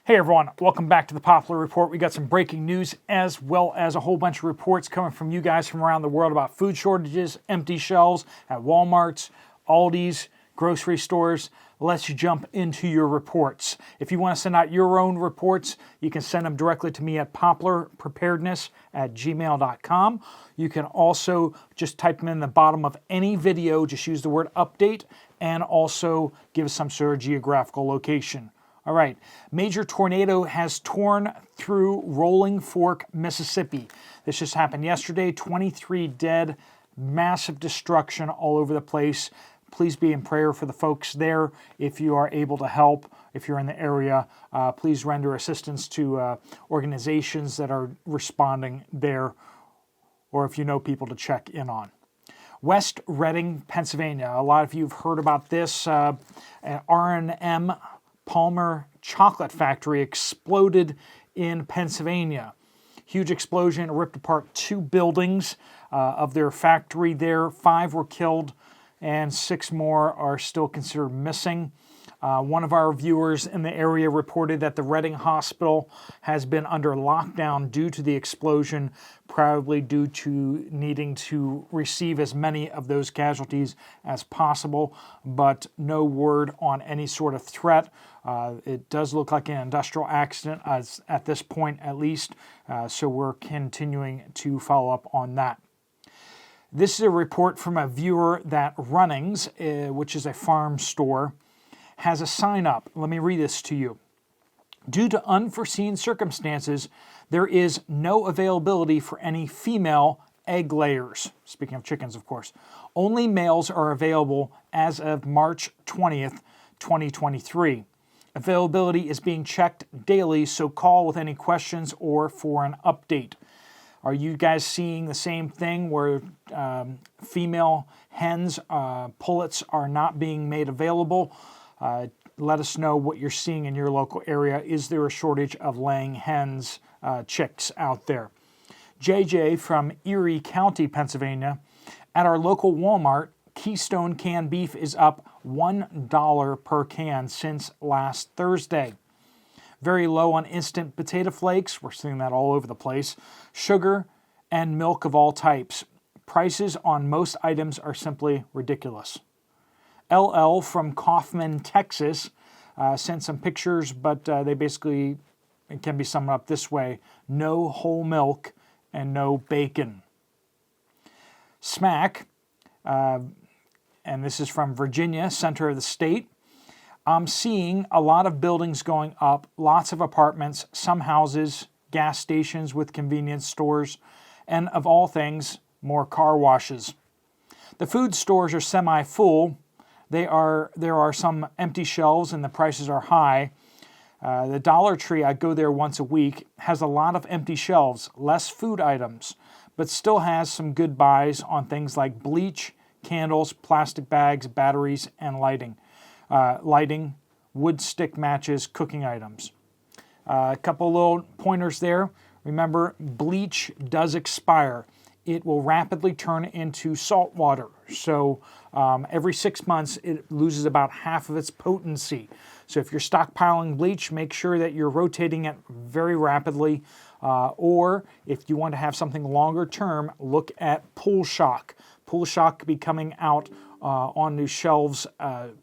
Hey everyone, welcome back to the Poplar Report. We got some breaking news as well as a whole bunch of reports coming from you guys from around the world about food shortages, empty shelves at Walmart's, Aldi's, grocery stores. Let's jump into your reports. If you want to send out your own reports, you can send them directly to me at poplarpreparedness@gmail.com. You can also just type them in the bottom of any video, just use the word update, and also give some sort of geographical location. All right, major tornado has torn through Rolling Fork, Mississippi. This just happened yesterday, 23 dead, massive destruction all over the place. Please be in prayer for the folks there. If you are able to help, if you're in the area, please render assistance to organizations that are responding there, or if you know people to check in on. West Reading, Pennsylvania. A lot of you have heard about this. R&M Palmer chocolate factory exploded in Pennsylvania. Huge explosion ripped apart 2 buildings of their factory there. 5 were killed and 6 more are still considered missing. One of our viewers in the area reported that the Reading Hospital has been under lockdown due to the explosion, probably due to needing to receive as many of those casualties as possible, but no word on any sort of threat. It does look like an industrial accident at this point at least, so we're continuing to follow up on that. This is a report from a viewer that Runnings, which is a farm store, has a sign up. Let me read this to you. Due to unforeseen circumstances, there is no availability for any female egg layers. Speaking of chickens, of course. Only males are available as of March 20th, 2023. Availability is being checked daily, so call with any questions or for an update. Are you guys seeing the same thing where female hens, pullets, are not being made available? Let us know what you're seeing in your local area. Is there a shortage of laying hens, chicks out there? JJ from Erie County, Pennsylvania. At our local Walmart, Keystone canned beef is up $1 per can since last Thursday. Very low on instant potato flakes. We're seeing that all over the place. Sugar and milk of all types. Prices on most items are simply ridiculous. LL from Kaufman, Texas, sent some pictures, but they basically, it can be summed up this way: no whole milk and no bacon. Smack, and this is from Virginia, center of the state. I'm seeing a lot of buildings going up, lots of apartments, some houses, gas stations with convenience stores, and of all things, more car washes. The food stores are semi-full. There are some empty shelves and the prices are high. The Dollar Tree, I go there once a week, has a lot of empty shelves, less food items, but still has some good buys on things like bleach, candles, plastic bags, batteries, and lighting, wood stick matches, cooking items. A couple little pointers there. Remember, bleach does expire. It will rapidly turn into salt water. So every 6 months, it loses about half of its potency. So if you're stockpiling bleach, make sure that you're rotating it very rapidly. Or if you want to have something longer term, look at Pool Shock. Pool Shock could be coming out on new shelves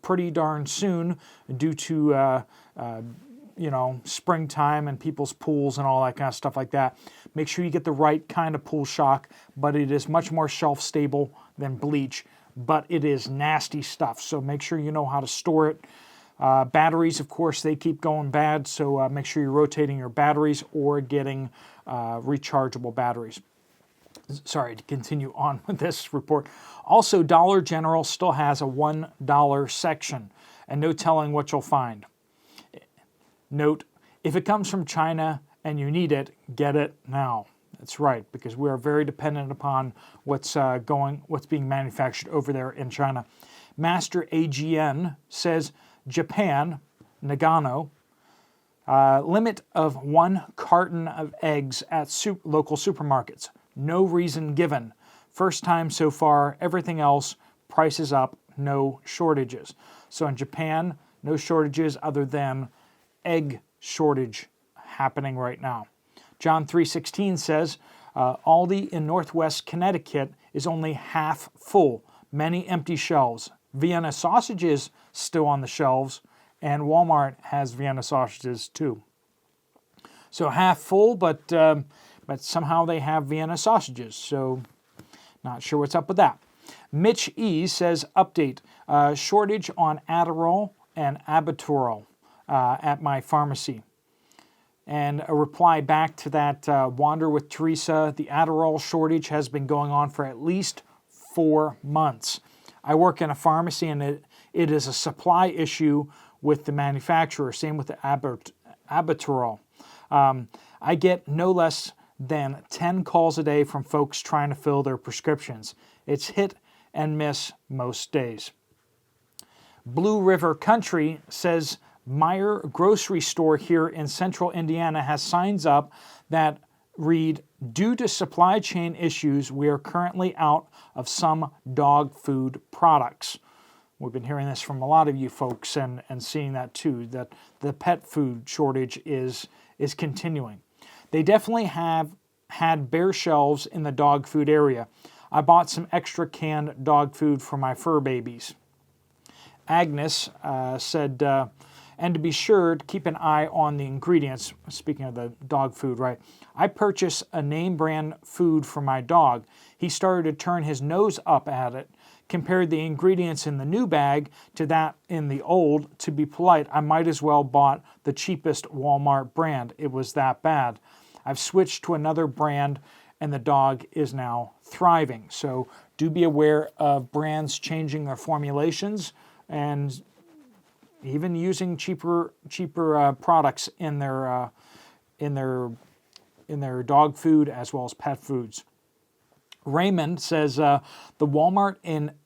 pretty darn soon due to springtime and people's pools and all that kind of stuff like that. Make sure you get the right kind of Pool Shock, but it is much more shelf stable than bleach, but it is nasty stuff. So make sure you know how to store it. Batteries, of course, they keep going bad, so make sure you're rotating your batteries or getting rechargeable batteries. Sorry, to continue on with this report. Also, Dollar General still has a $1 section, and no telling what you'll find. Note, if it comes from China and you need it, get it now. That's right, because we are very dependent upon what's being manufactured over there in China. Master AGN says Japan, Nagano, limit of 1 carton of eggs at local supermarkets. No reason given. First time so far. Everything else, prices up, no shortages. So in Japan, no shortages other than egg shortage happening right now. John 3:16 says, Aldi in Northwest Connecticut is only half full, many empty shelves. Vienna sausages still on the shelves, and Walmart has Vienna sausages too. So half full, but somehow they have Vienna sausages. So not sure what's up with that. Mitch E says, update, shortage on Adderall and Albuterol at my pharmacy. And a reply back to that, Wander with Teresa, the Adderall shortage has been going on for at least 4 months. I work in a pharmacy, and it is a supply issue with the manufacturer. Same with the Albuterol. I get no less than 10 calls a day from folks trying to fill their prescriptions. It's hit and miss most days. Blue River Country says Meyer grocery store here in central Indiana has signs up that read, due to supply chain issues, we are currently out of some dog food products. We've been hearing this from a lot of you folks and seeing that too, that the pet food shortage is continuing. They definitely have had bare shelves in the dog food area. I bought some extra canned dog food for my fur babies. Agnes said, and to be sure to keep an eye on the ingredients, speaking of the dog food, right? I purchased a name brand food for my dog. He started to turn his nose up at it. Compared the ingredients in the new bag to that in the old. To be polite, I might as well bought the cheapest Walmart brand. It was that bad. I've switched to another brand, and the dog is now thriving. So do be aware of brands changing their formulations and even using cheaper products in their dog food as well as pet foods. Raymond says the Walmart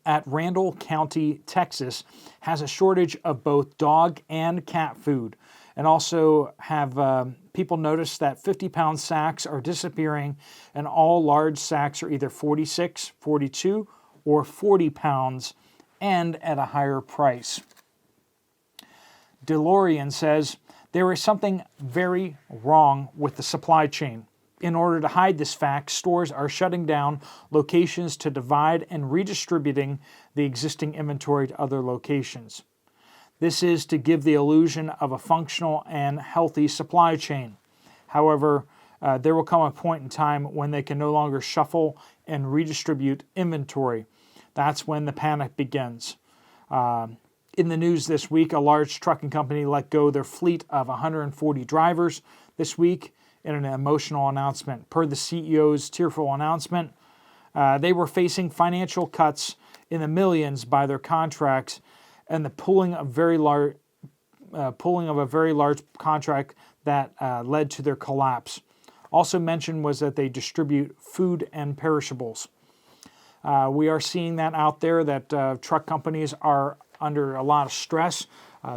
at Randall County, Texas, has a shortage of both dog and cat food, and also have people noticed that 50-pound sacks are disappearing, and all large sacks are either 46, 42, or 40 pounds, and at a higher price. DeLorean says there is something very wrong with the supply chain. In order to hide this fact, stores are shutting down locations to divide and redistributing the existing inventory to other locations. This is to give the illusion of a functional and healthy supply chain. However, there will come a point in time when they can no longer shuffle and redistribute inventory. That's when the panic begins. In the news this week, a large trucking company let go their fleet of 140 drivers this week in an emotional announcement. Per the CEO's tearful announcement, they were facing financial cuts in the millions by their contracts and the pulling of a very large contract that led to their collapse. Also mentioned was that they distribute food and perishables. We are seeing that out there, that truck companies are under a lot of stress.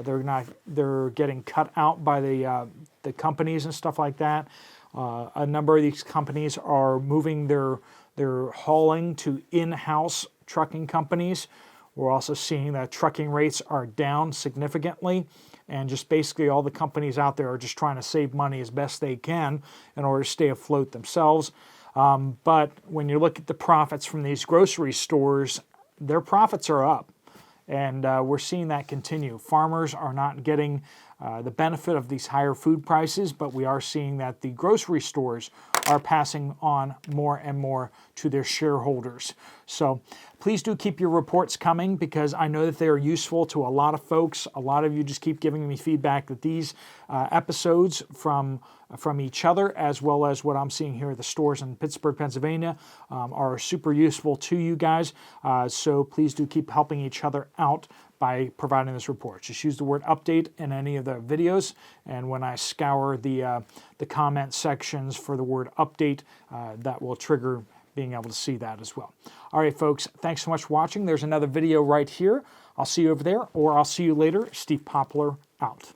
They're getting cut out by the companies and stuff like that. A number of these companies are moving their hauling to in-house trucking companies. We're also seeing that trucking rates are down significantly, and just basically all the companies out there are just trying to save money as best they can in order to stay afloat themselves. But when you look at the profits from these grocery stores, their profits are up. And we're seeing that continue. Farmers are not getting the benefit of these higher food prices, but we are seeing that the grocery stores are passing on more and more to their shareholders. So please do keep your reports coming, because I know that they are useful to a lot of folks. A lot of you just keep giving me feedback that these episodes from each other, as well as what I'm seeing here at the stores in Pittsburgh, Pennsylvania, are super useful to you guys. So please do keep helping each other out by providing this report. Just use the word update in any of the videos, and when I scour the comment sections for the word update, that will trigger being able to see that as well. All right, folks, thanks so much for watching. There's another video right here. I'll see you over there, or I'll see you later. Steve Poplar out.